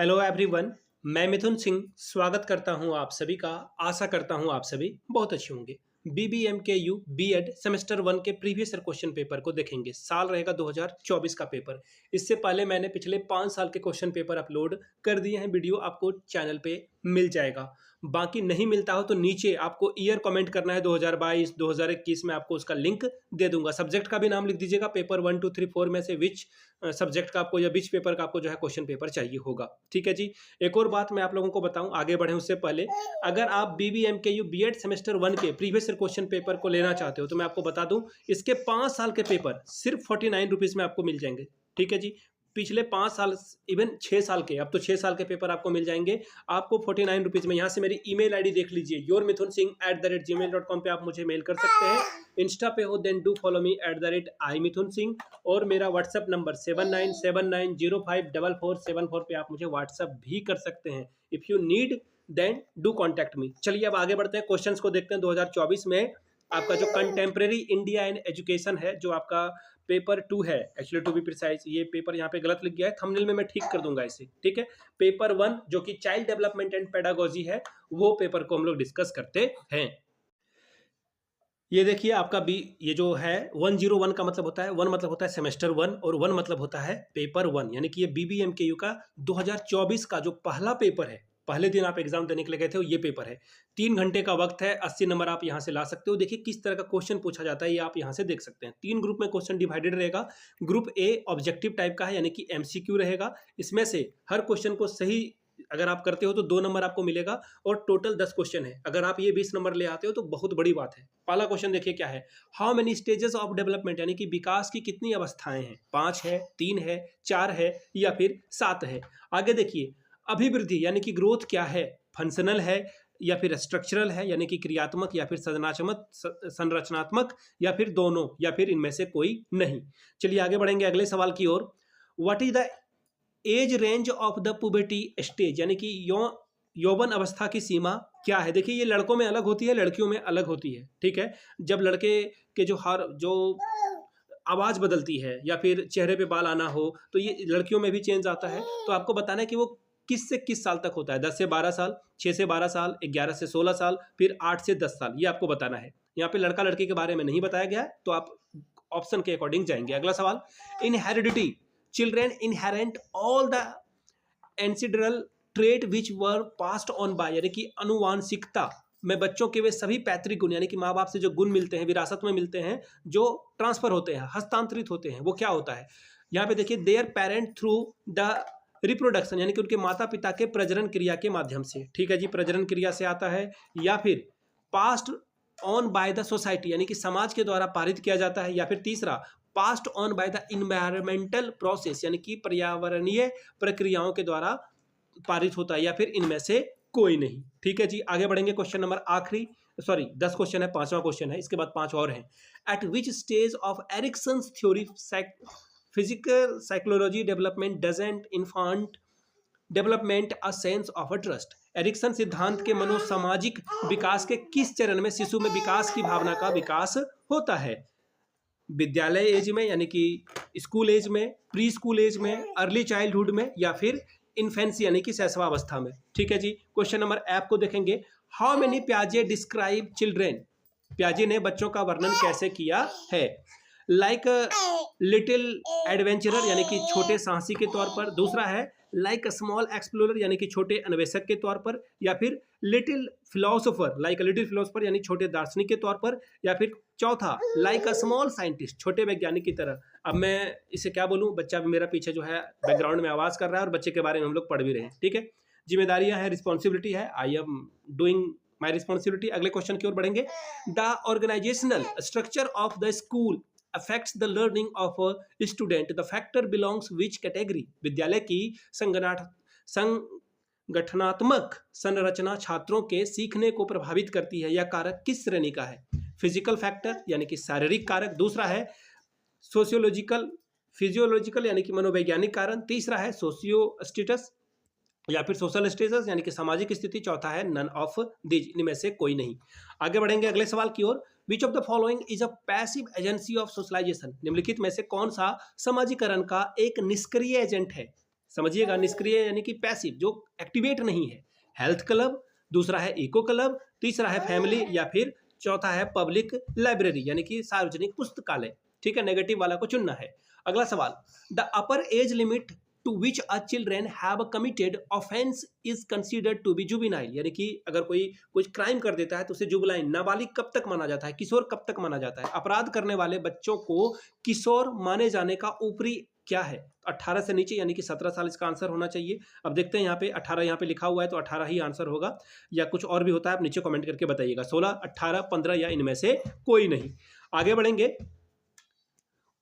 Hello everyone. मैं मिथुन सिंह स्वागत करता हूं आप सभी का। आशा करता हूं आप सभी बहुत अच्छे होंगे। BBMKU बीएड सेमेस्टर 1 के प्रीवियस ईयर क्वेश्चन पेपर को देखेंगे। साल रहेगा 2024 का पेपर। इससे पहले मैंने पिछले 5 साल के क्वेश्चन पेपर अपलोड कर दिए हैं। वीडियो आपको चैनल पे मिल जाएगा। बाकी नहीं मिलता हो तो नीचे आपको ईयर कमेंट करना है। 2022 2021 में आपको उसका लिंक दे दूंगा। सब्जेक्ट का भी नाम लिख दीजिएगा। पेपर 1 2 3 4 में से विच सब्जेक्ट का आपको या विच पेपर का आपको जो है क्वेश्चन पेपर चाहिए होगा। ठीक है जी। एक और बात मैं आप लोगों को बताऊं, आगे बढ़े उससे पहले, अगर आप BBMKU बीएड सेमेस्टर 1 के प्रीवियस ईयर क्वेश्चन पेपर को लेना चाहते हो तो मैं आपको बता दूं, इसके 5 साल के पेपर सिर्फ 49 रुपीज में आपको मिल जाएंगे। ठीक है जी। पिछले 5 साल, इवन 6 साल के, अब तो 6 साल के पेपर आपको मिल जाएंगे आपको 49 रुपीज में। यहाँ से मेरी ईमेल आईडी देख लीजिए, yourmithunSingh@gmail.com पे आप मुझे मेल कर सकते हैं। इंस्टा पे हो then do follow me @iMithunSingh। और मेरा व्हाट्सअप नंबर 7979054474 पे आप मुझे व्हाट्सअप भी कर सकते हैं। If you need then do contact me. चलिए अब आगे बढ़ते हैं, क्वेश्चंस को देखते हैं। 2024 में आपका जो कंटेम्प्रेरी इंडिया एंड एजुकेशन है, जो आपका पेपर 2 है, एक्चुअली टू बी प्रिसाइज, ये पेपर यहाँ पे गलत लिख गया है, थंबनेल में मैं ठीक कर दूंगा इसे। ठीक है। पेपर 1 जो कि चाइल्ड डेवलपमेंट एंड पेडागोजी है, वो पेपर को हम लोग डिस्कस करते हैं। ये देखिए आपका बी, ये जो है 101 का मतलब होता है, 1 मतलब होता है सेमेस्टर 1 और 1 मतलब होता है पेपर 1, यानी कि ये BBMKU का 2024 का जो पहला पेपर है, पहले दिन आप एग्जाम देने के लिए गए थे, ये पेपर है। 3 घंटे का वक्त है, 80 नंबर आप यहाँ से ला सकते हो। देखिए किस तरह का क्वेश्चन पूछा जाता है, ये आप यहाँ से देख सकते हैं। 3 ग्रुप में क्वेश्चन डिवाइडेड रहेगा। ग्रुप ए ऑब्जेक्टिव टाइप का है, यानी कि MCQ रहेगा। इसमें से हर क्वेश्चन को सही अगर आप करते हो तो 2 नंबर आपको मिलेगा और टोटल 10 क्वेश्चन है। अगर आप ये 20 नंबर ले आते हो तो बहुत बड़ी बात है। पहला क्वेश्चन देखिए क्या है, how many stages of development, यानी कि विकास की कितनी अवस्थाएं हैं। 5 है, 3 है, 4 है या फिर 7 है। आगे देखिए, अभिवृद्धि यानी कि ग्रोथ क्या है, फंक्शनल है या फिर स्ट्रक्चरल है, यानी कि क्रियात्मक या फिर संरचनात्मक या फिर दोनों या फिर इनमें से कोई नहीं। चलिए आगे बढ़ेंगे अगले सवाल की ओर। What is the age range of the puberty stage, यानी कि यौवन अवस्था की सीमा क्या है। देखिए ये लड़कों में अलग होती है, लड़कियों में अलग होती है। ठीक है। जब लड़के के जो आवाज बदलती है या फिर चेहरे पे बाल आना हो, तो ये लड़कियों में भी चेंज आता है। तो आपको बताना है कि वो किस से किस साल तक होता है। 10 से 12 साल, 6 से 12 साल, 11 से 16 साल, फिर 8 से 10 साल, ये आपको बताना है। यहाँ पे लड़का लड़की के बारे में नहीं बताया गया है, तो आप ऑप्शन के अकॉर्डिंग जाएंगे। अगला सवाल, in heredity children inherent all the ancestral trait which were passed on by, यानी कि अनुवांशिकता में बच्चों के वे सभी पैतृक गुण, यानी कि माँ बाप से जो गुण मिलते हैं, विरासत में मिलते हैं, जो ट्रांसफर होते हैं, हस्तांतरित होते हैं, वो क्या होता है। यहाँ पे देखिए, there parent through the reproduction, यानी कि उनके माता पिता के प्रजनन क्रिया के माध्यम से। ठीक है जी, प्रजनन क्रिया से आता है। या फिर passed on by the society, यानी कि समाज के द्वारा पारित किया जाता है। या फिर तीसरा, passed on by the environmental process, यानी कि पर्यावरणीय प्रक्रियाओं के द्वारा पारित होता है। या फिर इनमें से कोई नहीं। ठीक है जी। आगे बढ़ेंगे, क्वेश्चन नंबर 10 क्वेश्चन है, 5वां क्वेश्चन है, इसके बाद 5 और हैं। At which stage of Erikson's theory physical psychology development doesn't infant development a sense of a trust, Erikson सिद्धांत के मनोसामाजिक विकास के किस चरण में शिशु में विकास की भावना का विकास होता है। विद्यालय एज में, यानी कि स्कूल एज में, प्री स्कूल एज में, अर्ली चाइल्डहुड में, या फिर इन्फेंसी यानी कि शैशवावस्था में। ठीक है जी। क्वेश्चन नंबर ऐप को देखेंगे। हाउ मेनी प्याजे डिस्क्राइब चिल्ड्रेन, प्याजे ने बच्चों का वर्णन कैसे किया है। लाइक लिटिल एडवेंचरर, यानी कि छोटे साहसी के तौर पर। दूसरा है लाइक अ स्मॉल एक्सप्लोरर, यानी कि छोटे अन्वेषक के तौर पर। या फिर little philosopher, like a little philosopher, यानी छोटे दार्शनिक के तौर पर। या फिर चौथा, लाइक अ स्मॉल साइंटिस्ट, छोटे वैज्ञानिक की तरह। अब मैं इसे क्या बोलूं, बच्चा मेरा पीछे जो है बैकग्राउंड में आवाज कर रहा है और बच्चे के बारे में हम लोग पढ़ भी रहे हैं। ठीक है। जिम्मेदारियां हैं, रिस्पॉन्सिबिलिटी है, I am doing my responsibility. अगले क्वेश्चन की ओर बढ़ेंगे। The organisational structure of the school affects the learning of a student, the factor belongs which category, विद्यालय की संगठनात्मक संरचना छात्रों के सीखने को प्रभावित करती है, यह कारक किस श्रेणी का है। फिजिकल फैक्टर, यानी कि शारीरिक कारक। दूसरा है फिजियोलॉजिकल, यानी कि मनोवैज्ञानिक कारण। तीसरा है सोशियो स्टेटस या फिर सोशल स्टेटस, यानी कि सामाजिक स्थिति। चौथा है नन ऑफ दीज, इनमें से कोई नहीं। आगे बढ़ेंगे अगले सवाल की ओर। Which of the following is a passive agency of socialization, निम्नलिखित में से कौन सा समाजीकरण का एक निष्क्रिय एजेंट है। समझिएगा, निष्क्रिय यानी कि पैसिव, जो एक्टिवेट नहीं है। हेल्थ क्लब, दूसरा है इको क्लब, तीसरा है फैमिली, या फिर चौथा है पब्लिक लाइब्रेरी यानी कि सार्वजनिक पुस्तकालय। ठीक है, नेगेटिव वाला को चुनना है। अगला सवाल, the upper age limit to which a children have committed offence is considered to be juvenile, यानी कि अगर कोई कुछ क्राइम कर देता है तो उसे जुवेनाइल, नाबालिग कब तक माना जाता है, किशोर कब तक माना जाता है। अपराध करने वाले बच्चों को किशोर माने जाने का ऊपरी क्या है, 18 से नीचे यानी कि 17 साल इसका आंसर होना चाहिए। अब देखते हैं यहाँ पे 18 यहाँ पे लिखा हुआ है तो 18 ही आंसर होगा, या कुछ और भी होता है आप नीचे कमेंट करके बताइएगा। 16, 18, 15 या इनमें से कोई नहीं। आगे बढ़ेंगे।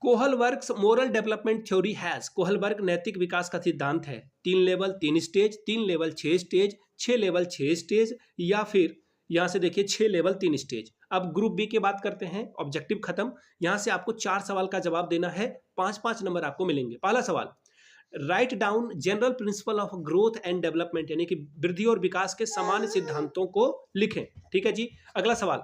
Kohlberg's moral development theory has, Kohlberg नैतिक विकास का सिद्धांत है 3 level 3 stage, 3 level 6 stage, 6 level 6 stage, या फिर यहां से देखिए 6 लेवल 3 स्टेज। अब ग्रुप बी की बात करते हैं, ऑब्जेक्टिव खत्म। यहां से आपको 4 सवाल का जवाब देना है, 5-5 नंबर आपको मिलेंगे। पहला सवाल, write down general principle of growth and development, यानी कि वृद्धि और विकास के सामान्य सिद्धांतों को लिखें। ठीक है जी। अगला सवाल,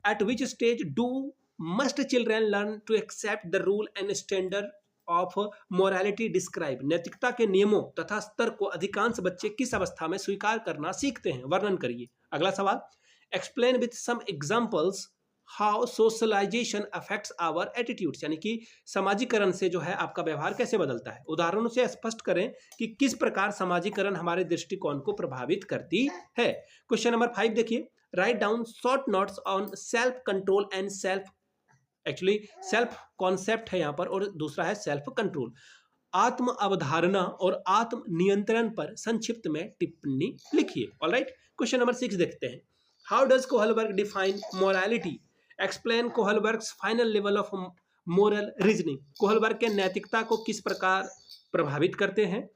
at which stage do must children learn to accept the rule and standard of morality describe, नैतिकता के नियमों तथा स्तर को अधिकांश बच्चे किस अवस्था में स्वीकार करना सीखते हैं, वर्णन करिए। अगला सवाल, explain with some examples how socialisation affects our attitudes, यानी कि समाजीकरण से जो है आपका व्यवहार कैसे बदलता है। उदाहरणों से स्पष्ट करें कि किस प्रकार समाजीकरण हमारे दृष्टिकोण को प्रभावित करती है। क्वेश्चन नंबर 5 देखिए, write down short notes on self control and self, actually self concept है यहाँ पर और दूसरा है सेल्फ कंट्रोल, आत्म अवधारणा और आत्म नियंत्रण पर संक्षिप्त में टिप्पणी लिखिए। ऑलराइट, क्वेश्चन नंबर 6 देखते हैं, how does Kohlberg define morality, explain Kohlberg's final level of moral reasoning, Kohlberg के नैतिकता को किस प्रकार प्रभावित करते हैं,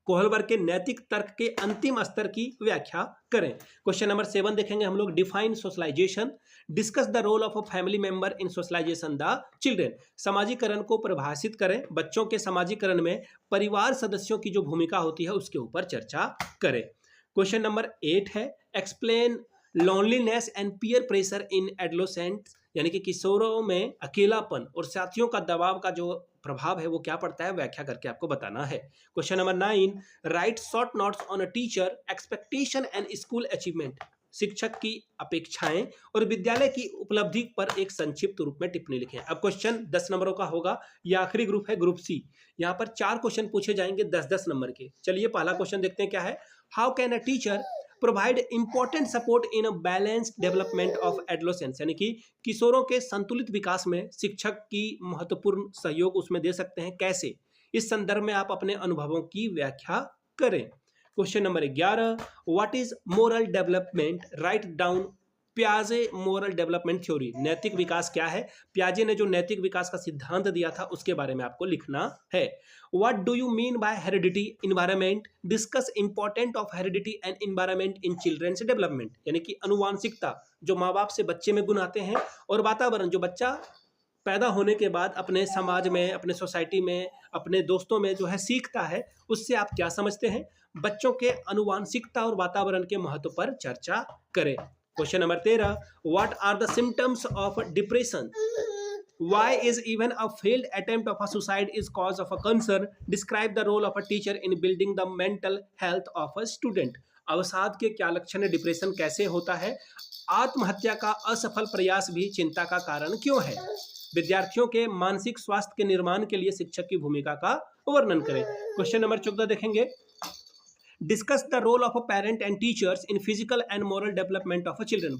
कोहलबर्ग के नैतिक तर्क के अंतिम स्तर की व्याख्या करें। क्वेश्चन नंबर 7 देखेंगे हम लोग, define socialisation, discuss the role of a family member in socialisation the children, समाजीकरण को परिभाषित करें, बच्चों के समाजीकरण में परिवार सदस्यों की जो भूमिका होती है उसके ऊपर चर्चा करें। क्वेश्चन नंबर 8 है, explain loneliness and peer pressure in adolescents, यानी कि किशोरों में अकेलापन और साथियों का दबाव का जो प्रभाव है वो क्या पड़ता है, व्याख्या करके आपको बताना है। Question number 9, right short notes on a teacher expectation and school achievement, शिक्षक की अपेक्षाएं और विद्यालय की उपलब्धि पर एक संक्षिप्त रूप में टिप्पणी लिखें। अब क्वेश्चन 10 नंबरों का होगा, यह आखिरी ग्रुप है ग्रुप सी, यहाँ पर 4 क्वेश्चन पूछे जाएंगे 10-10 नंबर के। चलिए पहला क्वेश्चन देखते हैं क्या है, how can a teacher provide important support in a balanced development of adolescence, यानी कि किशोरों के संतुलित विकास में शिक्षक की महत्वपूर्ण सहयोग उसमें दे सकते हैं, कैसे, इस संदर्भ में आप अपने अनुभवों की व्याख्या करें। Question number 11, what is moral development, write down प्याजे मोरल डेवलपमेंट थ्योरी, नैतिक विकास क्या है, प्याजे ने जो नैतिक विकास का सिद्धांत दिया था उसके बारे में आपको लिखना है। What do you mean by heredity environment, discuss important of heredity and environment in children's development, यानी कि अनुवांशिकता जो माँ बाप से बच्चे में गुण आते हैं और वातावरण जो बच्चा पैदा होने के बाद अपने समाज में, अपने सोसाइटी में, अपने दोस्तों में जो है सीखता है, उससे आप क्या समझते हैं। बच्चों के अनुवांशिकता और वातावरण के महत्व पर चर्चा करें। Question number 13, what are the symptoms of depression, why is even a failed attempt of a suicide is cause of a concern, describe the role of a teacher in building the mental health of a student, अवसाद के क्या लक्षण है, depression कैसे होता है, आत्महत्या का असफल प्रयास भी चिंता का कारण क्यों है, विद्यार्थियों के मानसिक स्वास्थ्य के निर्माण के लिए शिक्षक की भूमिका का वर्णन करें। क्वेश्चन नंबर 14 देखेंगे, discuss the role of a parent and teachers in physical and moral development of a children,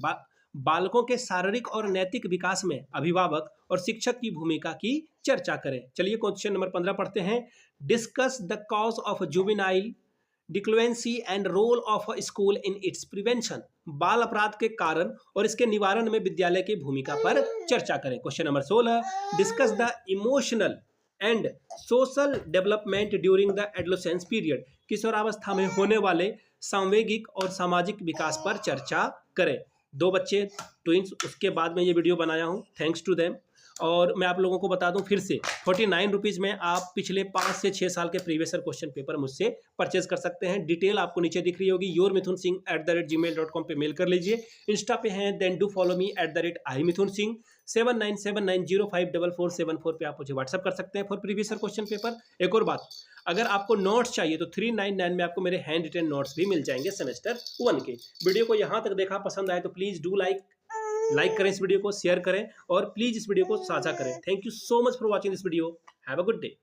बालकों के शारीरिक और नैतिक विकास में अभिभावक और शिक्षक की भूमिका की चर्चा करें। चलिए क्वेश्चन नंबर 15 पढ़ते हैं, discuss the cause of juvenile delinquency and role of a school in its prevention, बाल अपराध के कारण और इसके निवारण में विद्यालय की भूमिका पर चर्चा करें। Question number 16, discuss the emotional and social development during the adolescence period, किशोरावस्था में होने वाले सांवेगिक और सामाजिक विकास पर चर्चा करें। 2 बच्चे ट्विंस, उसके बाद में ये वीडियो बनाया हूँ, थैंक्स टू देम। और मैं आप लोगों को बता दूं फिर से 49 रुपीज़ में आप पिछले 5 से 6 साल के प्रीवियस ईयर क्वेश्चन पेपर मुझसे परचेज कर सकते हैं। डिटेल आपको नीचे दिख रही होगी, yourmithunsingh@gmail.com पे मेल कर लीजिए। इंस्टा पे हैं, then do follow me @imithunsingh। 7979054474 पे आप मुझे व्हाट्सअप कर सकते हैं for previous year question paper. एक और बात, अगर आपको नोट्स चाहिए तो 399 में आपको मेरे हैंड रिटन नोट्स भी मिल जाएंगे सेमेस्टर 1 के। वीडियो को यहाँ तक देखा, पसंद आए तो प्लीज़ डू लाइक करें इस वीडियो को, शेयर करें और प्लीज़ इस वीडियो को साझा करें। Thank you so much for watching this video. Have a good day.